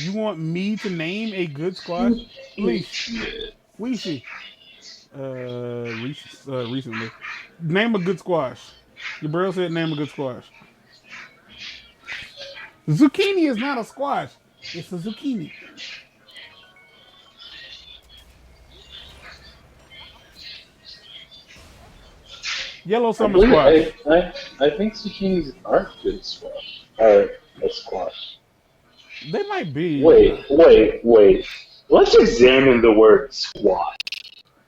You want me to name a good squash? Leash. Weezy. Recently. Name a good squash. Your bro said name a good squash. Zucchini is not a squash. It's a zucchini. Yellow I summer believe squash. I think zucchinis are good squash. Or a squash. They might be. Wait. Let's examine the word squash.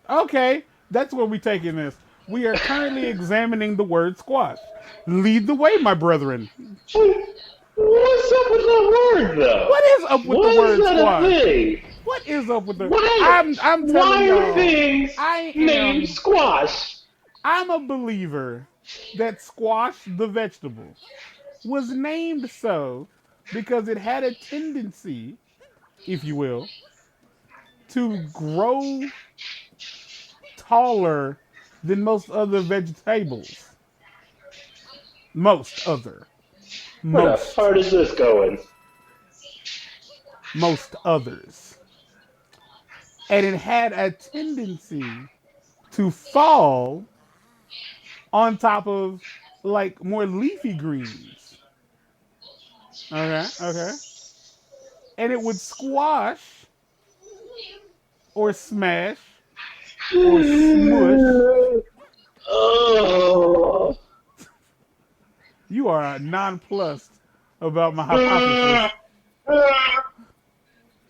Okay, that's where we taking this. We are currently examining the word squash. Lead the way, my brethren. What's up with that word, though? What is up with the Why is word that a squash? thing? What is up with the? Why? I'm telling Why are y'all. things I named am. squash? I'm a believer that squash the vegetable was named so because it had a tendency, if you will, to grow taller than most other vegetables. Most other. Where the Most. fart is this going? Most others. And it had a tendency to fall on top of like more leafy greens. Okay. And it would squash or smash or smush. Oh. You are nonplussed about my hypothesis. Uh,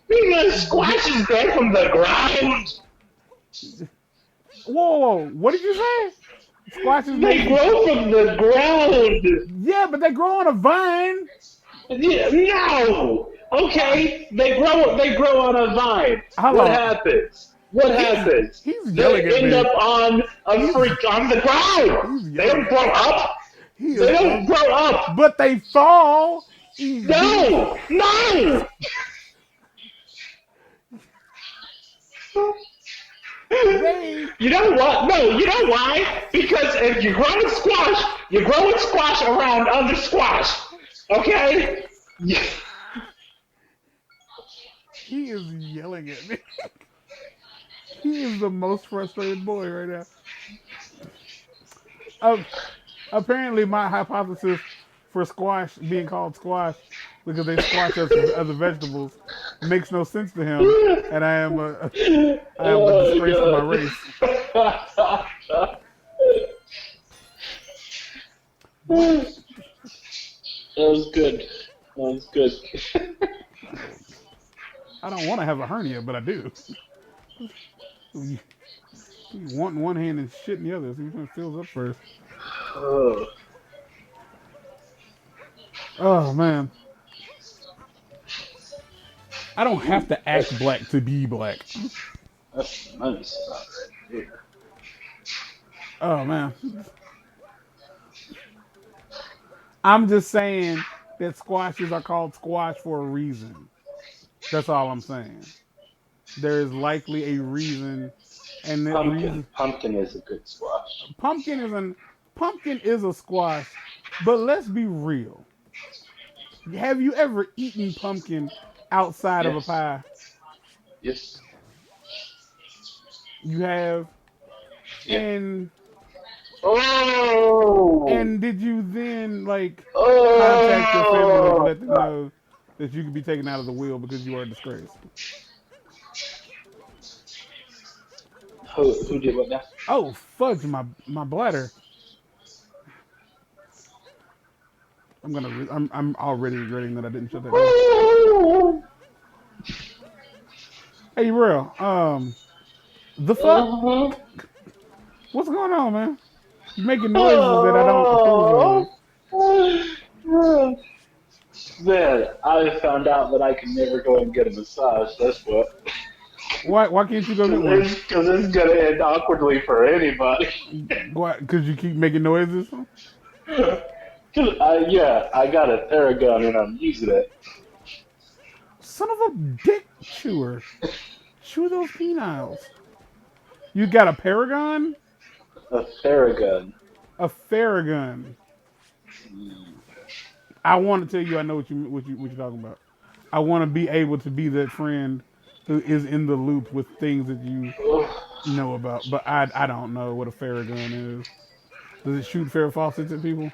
because squash is dead from the ground. Whoa. What did you say? Squash is They made from. grow from the ground. Yeah, but they grow on a vine. Yeah, no. Okay, they grow. They grow on a vine. Hold What on. happens? What He's happens? he's yelling They at end me. up on a He's freak on the ground. he's They yelling don't at grow me. up. He They is don't grow up. but they fall. No, no. They You know what? No, you know why? Because if you grow in squash, you grow in squash around other squash. Okay? he is yelling at me. He is the most frustrated boy right now. Uh, Apparently, my hypothesis for squash being called squash because they squash other vegetables makes no sense to him, and I am a disgrace to my Oh, race. God. What? That was good. That was good. I don't want to have a hernia, but I do. You want in one hand and shit in the other. So which one fills up first? Oh, Oh man, I don't have to act that's, black to be black. that's nice. Right. Oh man, I'm just saying that squashes are called squash for a reason. That's all I'm saying. There is likely a reason, and that Pumpkin. reason Pumpkin is a good squash. pumpkin is an pumpkin is a squash. But let's be real. Have you ever eaten pumpkin outside of a Yes. pie? Yes. You have, Yeah. and Oh! did you then like contact your family to Oh! let them know that you could be taken out of the wheel because you are a disgrace? Who did what now? Oh fudge, my bladder. I'm already regretting that I didn't shut that door. Hey, real. The fuck? Uh-huh. What's going on, man? You making noises that I don't approve of. Oh. Man, I found out that I can never go and get a massage. That's what. Why can't you go get one? Because it's gonna end awkwardly for anybody. Why? Because you keep making noises. Yeah, I got a Theragun and I'm using it. Son of a dick chewer. Chew those peniles. You got a Paragon? A Theragun. A Farragun. I want to tell you I know what you're talking about. I want to be able to be that friend who is in the loop with things that you know about. But I don't know what a Farragun is. Does it shoot Farrah faucets at people?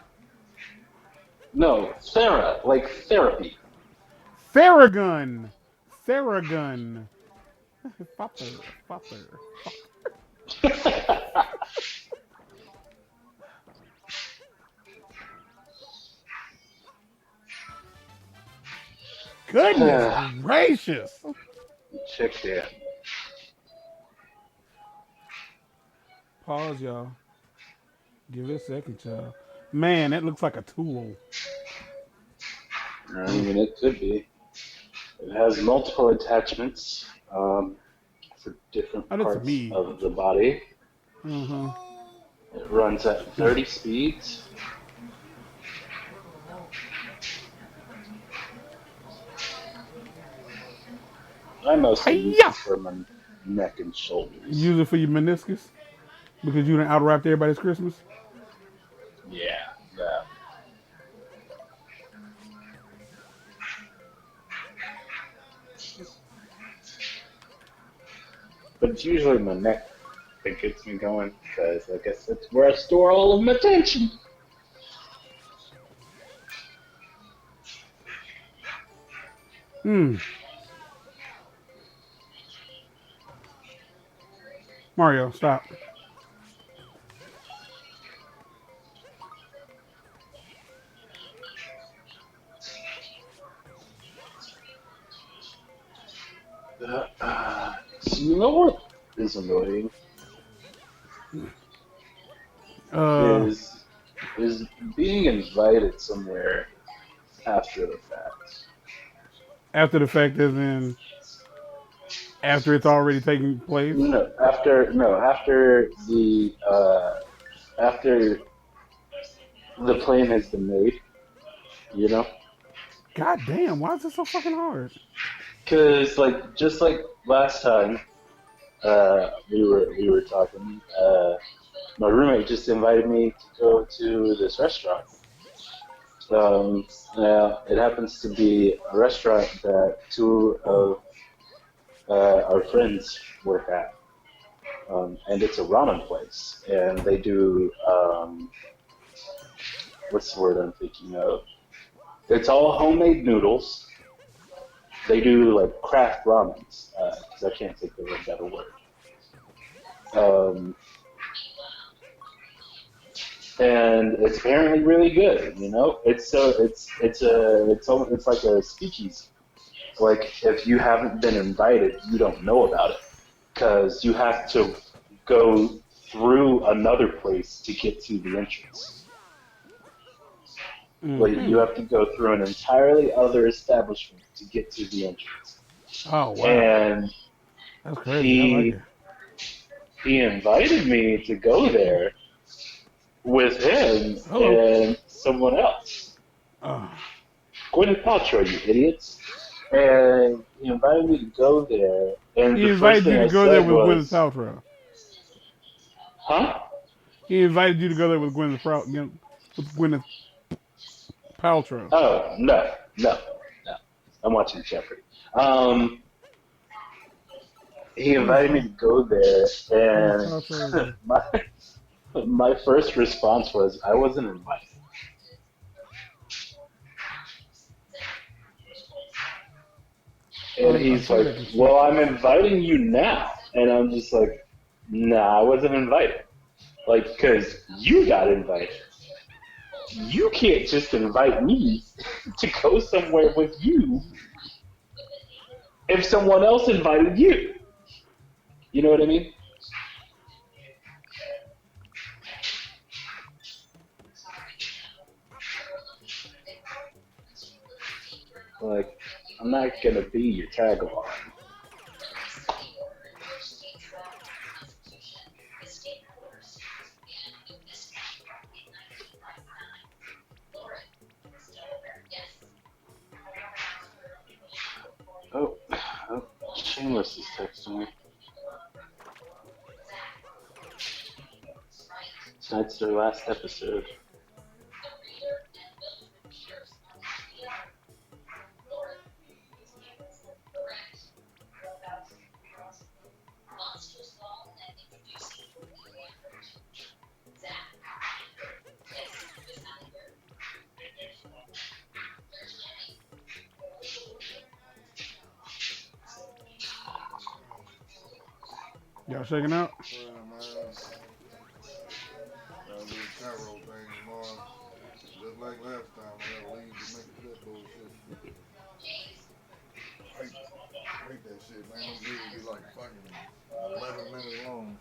No, Thera, like therapy. Farragun! Farragun! Father, father, father. Goodness gracious! Check that. Pause, y'all. Give it a second, y'all. Man, that looks like a tool. I mean, it could be. It has multiple attachments for different Oh, that's parts me. of the body. Uh-huh. It runs at 30 speeds. I mostly use Hiya! it for my neck and shoulders. Use it for your meniscus because you done out-wrapped everybody's Christmas. Yeah, yeah. But it's usually my neck that gets me going because I guess that's where I store all of my tension. Hmm. Mario, stop. So you know what is annoying Uh, is is being invited somewhere after the fact. after the fact, as in after it's already taken place. After the plane has been made, you know, God damn, why is it so fucking hard? because like just like last time, we were talking. My roommate just invited me to go to this restaurant. Now it happens to be a restaurant that two of our friends work at, and it's a ramen place, and they do what's the word I'm thinking of? It's all homemade noodles. They do like craft ramens because I can't think of a better word. Um, and it's apparently really good. You know, it's like a speakeasy. Like if you haven't been invited, you don't know about it because you have to go through another place to get to the entrance. Like you Mm-hmm. have to go through an entirely other establishment to get to the entrance. Oh wow, And that's crazy. I like he it. he invited me to go there with him Hello. and someone else. Uh, Gwyneth Paltrow, you idiots. And he invited me to go there, and he the first invited you thing to I go there said with Gwyneth was, Paltrow. huh? He invited you to go there with with Gwyneth Paltrow. Oh, no. I'm watching Jeopardy. Um, he Who is invited me to go there, Gwyneth and Paltrow? Is a my first response was, I wasn't invited. And I he's think like, I can check well, this. I'm inviting you now. And I'm just like, nah, I wasn't invited. Like, because you got invited. You can't just invite me to go somewhere with you if someone else invited you. You know what I mean? Like, I'm not going to be your tag along. Oh, oh, Shameless is texting me. Tonight's their last episode. Y'all shaking out? Well, man, got a little Cairo thing tomorrow. Just like last time, I gotta leave to make it to that bullshit. I hate that shit, man. Them videos be like fucking 11 minutes long.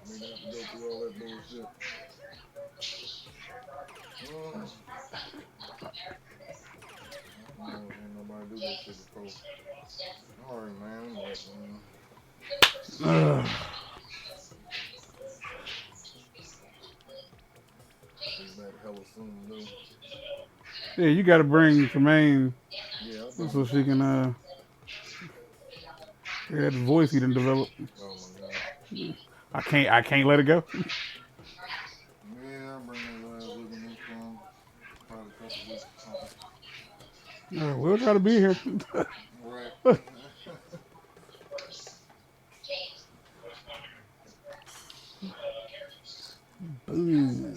I mean, I have to go through all that bullshit. Oh, ain't nobody do that shit before. Alright, man. Ugh. Be back hella soon, though. Yeah, you got to bring Tremaine Yeah, I'll bring so him she back. can hear that voice he done develop. Oh my god. I can't let it go. Yeah, I'll bring his ass with me next time. Probably a couple weeks or something. We'll try to be here. Right. Boom.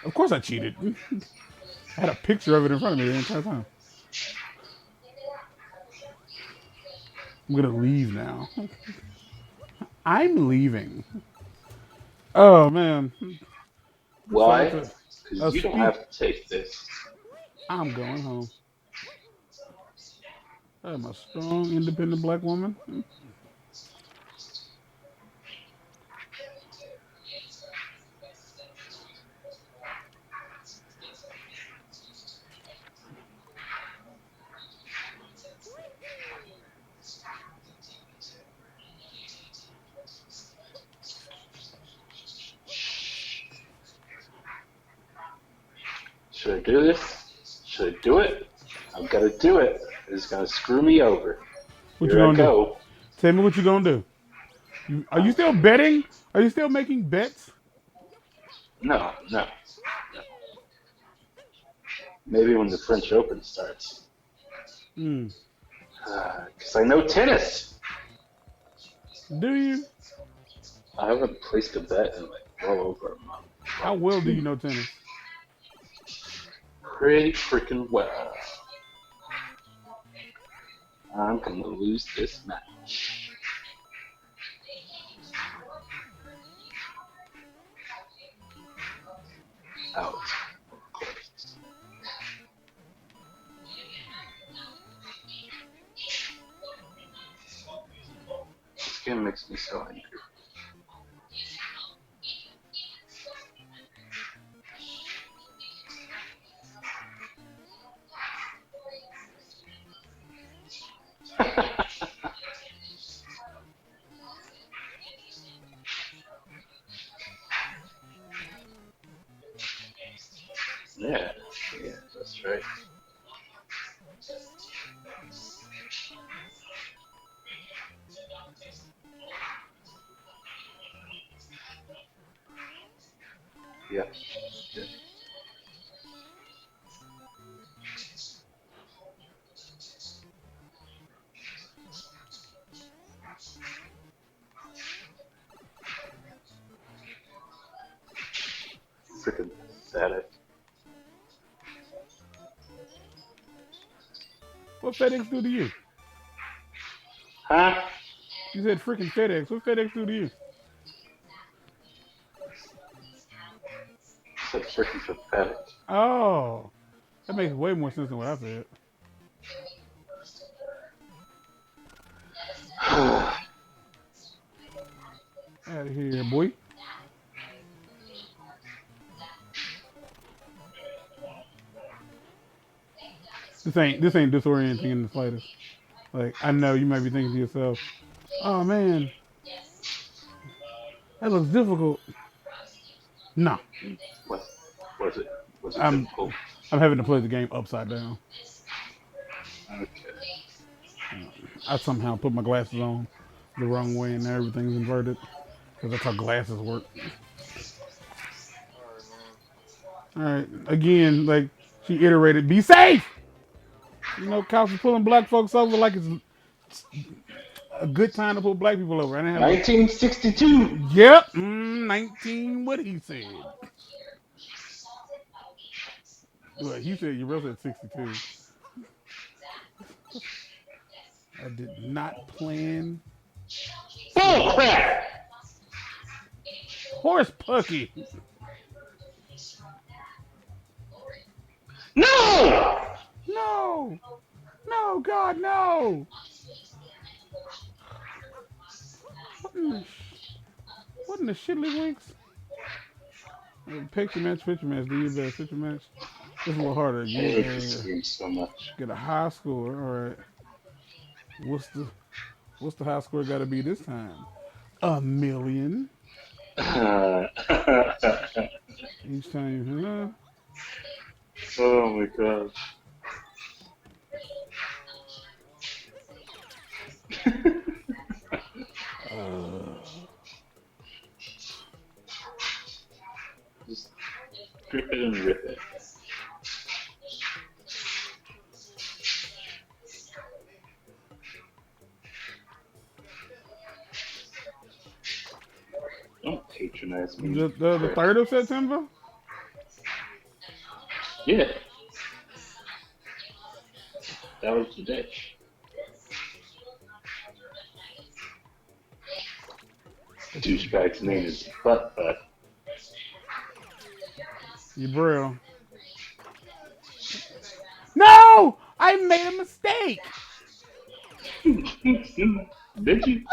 Of course I cheated. I had a picture of it in front of me the entire time. I'm gonna leave now. I'm leaving. Oh man. So Why? that's a Because you don't speak. have to take this. I'm going home. I'm a strong, independent black woman. Should I do this? Should I do it? I'm gonna do it. It's gonna screw me over. What you Here I gonna do? go. Tell me what you gonna do. Are you still betting? Are you still making bets? No, no. Maybe when the French Open starts. Hmm. Because I know tennis. Do you? I haven't placed a bet in like well over a month. How well do you know tennis? Pretty freaking well. I'm gonna lose this match. Out. Of course. This game makes me so angry. Yeah, yeah, that's right. Yeah, yeah. Freaking pathetic. What FedEx do to you? Huh? You said freaking FedEx. What FedEx do to you? So freaking pathetic. Oh, that makes way more sense than what I said. Out of here, boy. This ain't disorienting in the slightest. Like I know you might be thinking to yourself, "Oh man, that looks difficult." No, what was it? Was it I'm difficult? I'm having to play the game upside down. Okay. I somehow put my glasses on the wrong way and now everything's inverted because that's how glasses work. Alright, man. All right, again, like she iterated, "Be safe." You know, cops are pulling black folks over like it's a good time to pull black people over. I didn't have a 1962. yep, 19. What he said. Well, he said your brother said 62. I did not plan. Bull crap! Horse pucky. No! No. No, God, no. What in the shiddly winks? Picture match, do your best. Picture match. It's a little harder. I hate this game so much. Get a high score. All right. What's the high score got to be this time? 1,000,000. Each time. Oh my god. Just grip it and rip it. Don't patronize me. The 3rd of September? Yeah. That was today. Douchebag's name is Butt. You bro. No! I made a mistake! Did you?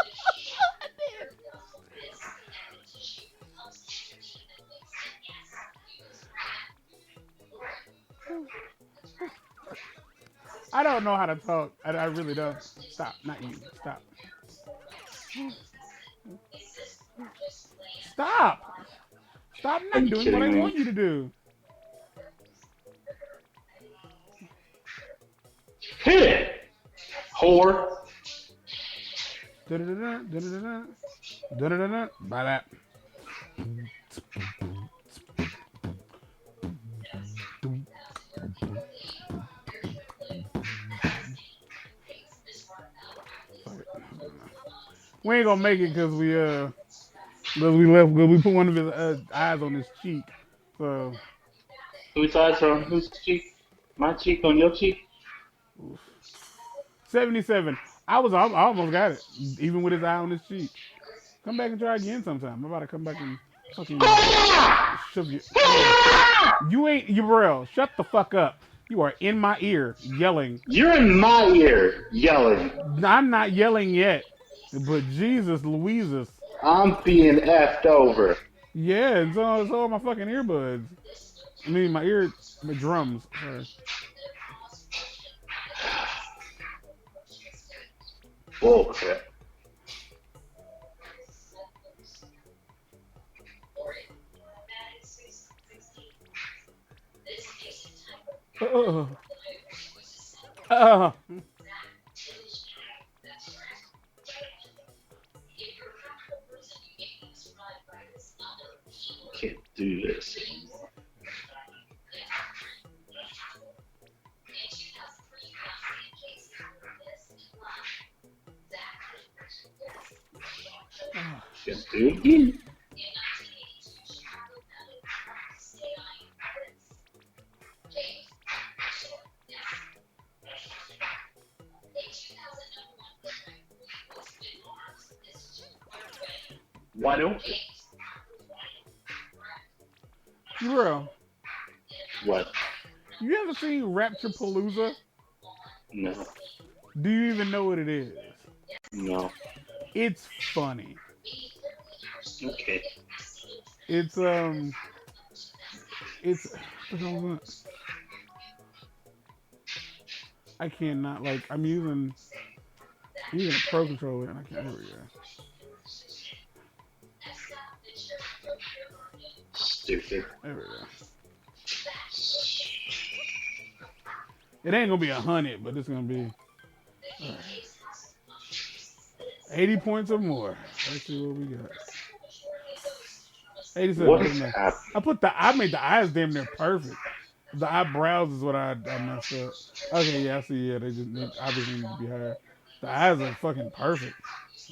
I don't know how to talk. I really don't. Stop. Not you. Stop. Stop. Stop not doing what I want you to do. Hit it! Whore. Da-da-da-da, da-da-da-da. Da-da-da-da. By that. We ain't gonna make it because we left. We put one of his eyes on his cheek. So Whose eyes are on whose cheek? My cheek on your cheek? 77. I almost got it, even with his eye on his cheek. Come back and try again sometime. I'm about to come back and fucking shove you. You ain't Urel. Shut the fuck up. You are in my ear yelling. You're in my ear yelling. I'm not yelling yet. But Jesus Louises. I'm being effed over. Yeah, and so are my fucking earbuds. I mean, my drums. Sorry. Bullcrap. Can't do this anymore. Can't do it again. Why don't you? Bro, What? you ever seen Rapturepalooza? No. Do you even know what it is? No. It's funny. Okay. It's I cannot I'm using a pro controller and I can't. Here we go. Stupid. There we go. It ain't gonna be 100, but it's gonna be 80 points or more. Let's see what we got. 87. What is happening? I made the eyes damn near perfect. The eyebrows is what I messed up. Okay, yeah, I see. Yeah, they obviously need to be higher. The eyes are fucking perfect.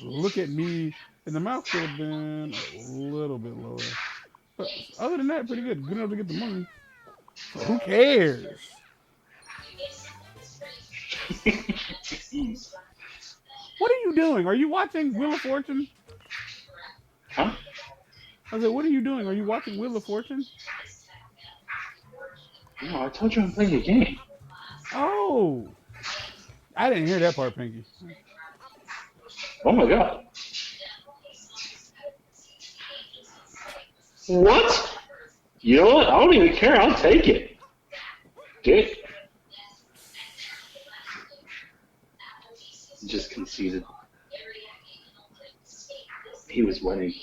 Look at me. And the mouth could have been a little bit lower. But other than that, pretty good. Good enough to get the money. So who cares? What are you doing? Are you watching Wheel of Fortune? Huh? I said, what are you doing? Are you watching Wheel of Fortune? No, I told you I'm playing a game. Oh, I didn't hear that part, Pinky. Oh my god. What? You know what? I don't even care. I'll take it. Dick. Just conceded. He was winning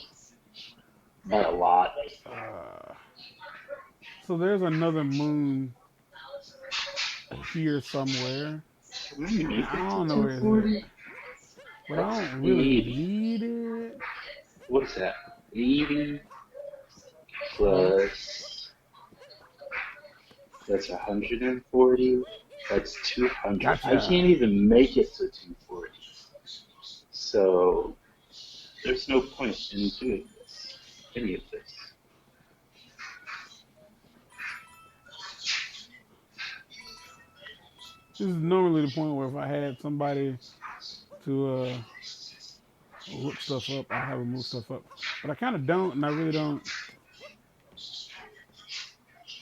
by a lot. So there's another moon here somewhere. I don't know where it's at. But I don't really 80. need it. What's that? 80 plus. That's 140. That's 200. Gotcha. I can't even make it to 240. So there's no point in doing this. Any of this. This is normally the point where if I had somebody to look stuff up, I'd have them move stuff up. But I kind of don't, and I really don't.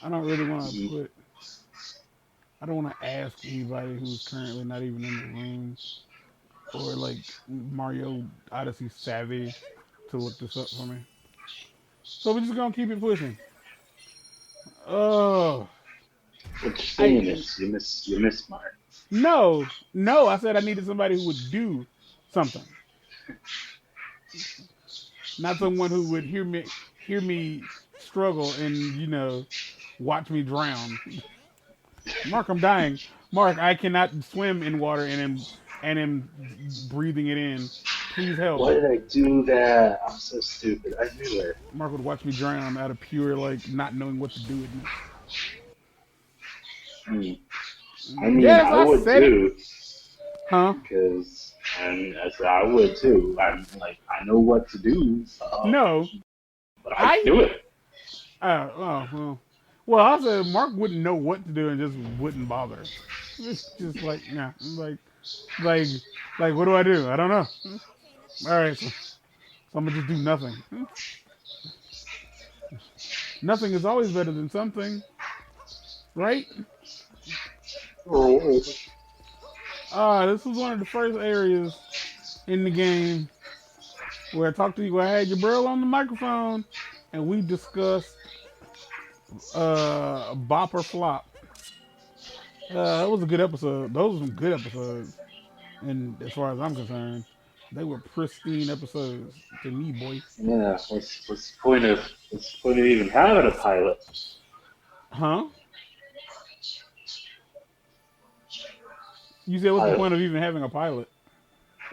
I don't really want to put. I don't want to ask anybody who's currently not even in the room or like Mario Odyssey savvy to look this up for me. So we're just gonna keep it pushing. Oh. What you're saying is you miss Mark. No. I said I needed somebody who would do something, not someone who would hear me struggle and watch me drown. Mark, I'm dying. Mark, I cannot swim in water and am breathing it in. Please help. Why did I do that? I'm so stupid. I knew it. Mark would watch me drown out of pure not knowing what to do with me. I mean, yes, I would too. Huh? Because I would too. I'm like, I know what to do. No. But I do it. Well, I said Mark wouldn't know what to do and just wouldn't bother. It's just like, yeah, like, what do I do? I don't know. All right, so I'm gonna just do nothing. Nothing is always better than something, right? This was one of the first areas in the game where I talked to you. I had your bro on the microphone, and we discussed bop or flop. That was a good episode. Those were some good episodes, and as far as I'm concerned, they were pristine episodes to me, boy. Yeah. What's the point of even having a pilot? Huh? You said what's the point of even having a pilot?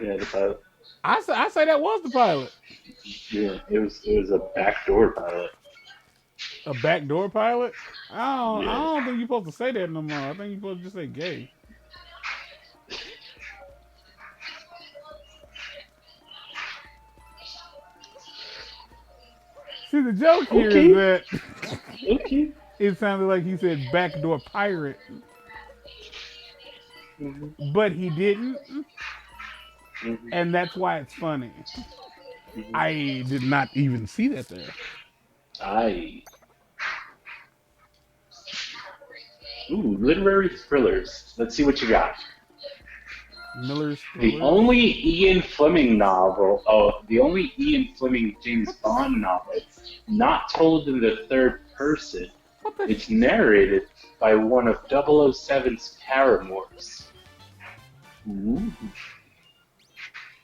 Yeah, the pilot. I say that was the pilot. Yeah, it was a backdoor pilot. A backdoor pilot? I don't think you're supposed to say that no more. I think you're supposed to just say gay. See, the joke here is that it sounded like he said backdoor pirate. But he didn't. And that's why it's funny. I did not even see that there. Ooh, literary thrillers. Let's see what you got. Miller's The only Ian Fleming James Bond novel not told in the third person. It's narrated by one of 007's paramours. Ooh.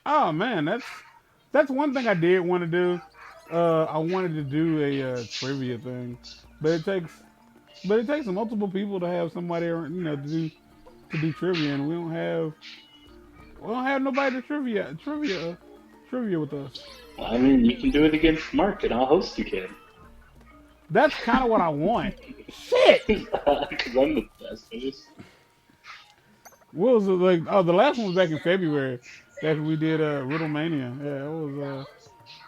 Oh man, that's one thing I did want to do. I wanted to do a trivia thing, but it takes multiple people to have somebody to do trivia, and we don't have nobody to trivia with us. I mean, you can do it against Mark, and I'll host again. That's kind of what I want. Shit! Because I'm the best host. What was it like? Oh, the last one was back in February. After we did Riddle Mania. Yeah,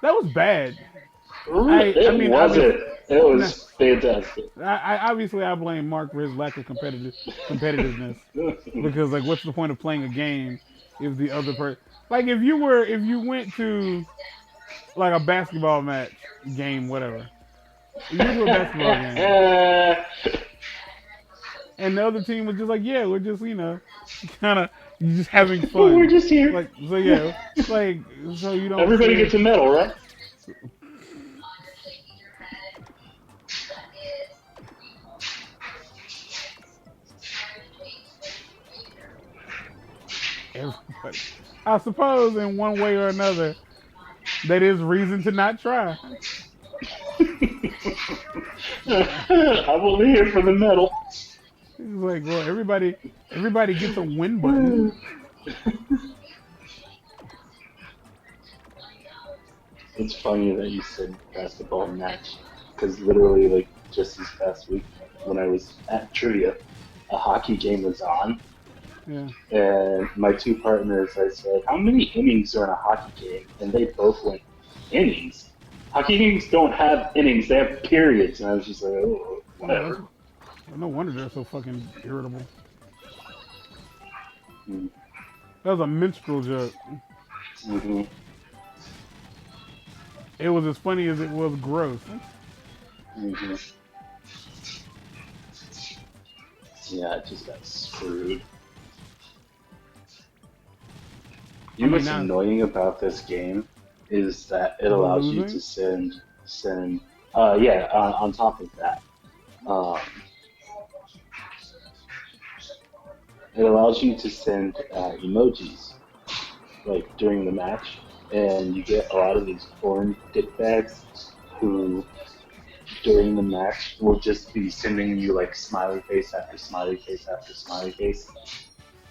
that was bad. It It Nah, was fantastic. I obviously I blame Mark for his lack of competitiveness because like, what's the point of playing a game if the other person like if you went to like a basketball match game whatever if you went to a basketball game and the other team was just like yeah we're just kind of just having We're fun just here. like so yeah like so you don't Everybody feel gets a medal, right? everybody. I suppose in one way or another that is reason to not try. I'm only here for the medal. It's like, well, everybody gets a win button. It's funny that you said basketball match, because literally, like, just this past week, when I was at trivia, a hockey game was on, Yeah. and my two partners, I said, "How many innings are in a hockey game?" And they both went, "Innings? Hockey games don't have innings; they have periods." And I was just like, "Oh, Oh, that's whatever." no wonder they're so fucking irritable. Mm-hmm. That was a minstrel joke. It was as funny as it was gross. Mm-hmm. Yeah, I just got screwed. You know what's Now annoying about this game is that it the allows you losing. to send yeah, on top of that, um, it allows you to send emojis like during the match, and you get a lot of these foreign dickbags who during the match will just be sending you like smiley face after smiley face after smiley face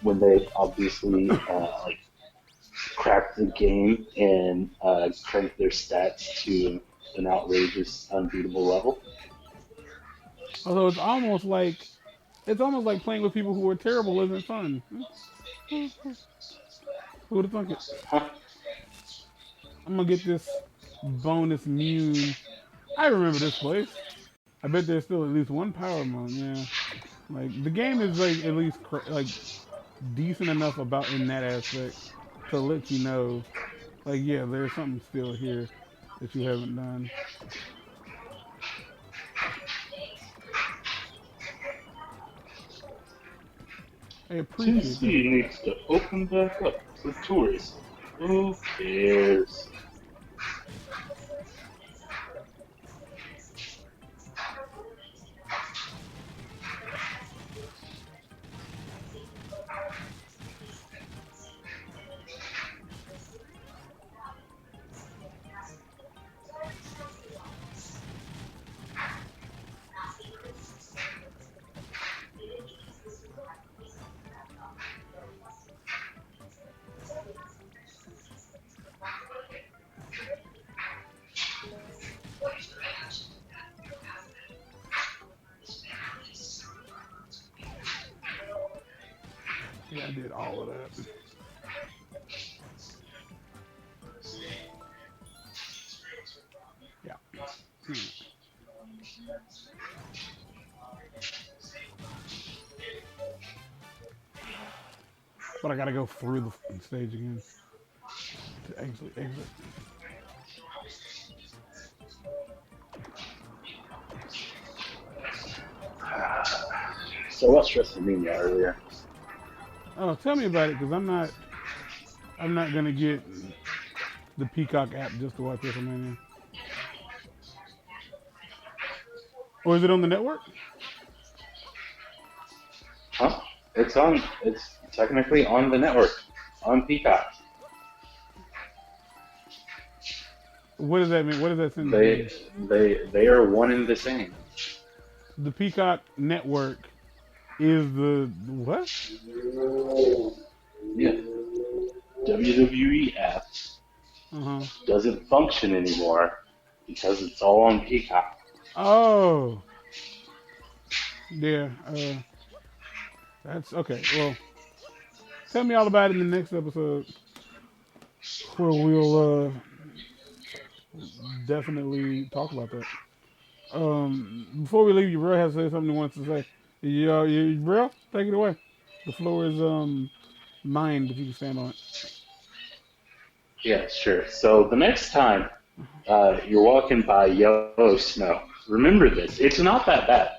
when they obviously like crack the game and crank their stats to an outrageous, unbeatable level. Although it's almost like playing with people who are terrible isn't fun. Who would have thunk it? Huh? I'm gonna get this bonus Mune. I remember this place. I bet there's still at least one power mode. Yeah, like the game is like at least like decent enough about in that aspect to let you know, like yeah, there's something still here that you haven't done. I appreciate that. Tennessee needs to open back up for tourism. Who cares? Yeah, I did all of that. Yeah. Hmm. But I gotta go through the stage again to actually exit. So what's WrestleMania earlier? Oh, tell me about it, because I'm not gonna get the Peacock app just to watch WrestleMania. Or is it on the network? Huh? It's on. It's technically on the network, on Peacock. What does that mean? What does that sentence They mean? they are one and the same. The Peacock network is the what? Yeah. WWE app Uh huh. doesn't function anymore because it's all on Peacock. Oh, yeah. That's okay. Well, tell me all about it in the next episode, where we'll definitely talk about that. Before we leave, you bro has to say something he wants to say. Bro, take it away. The floor is mine, but you can stand on it. Yeah, sure. So the next time you're walking by yellow snow, remember this. It's not that bad.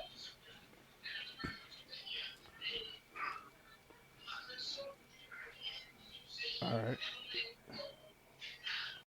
All right.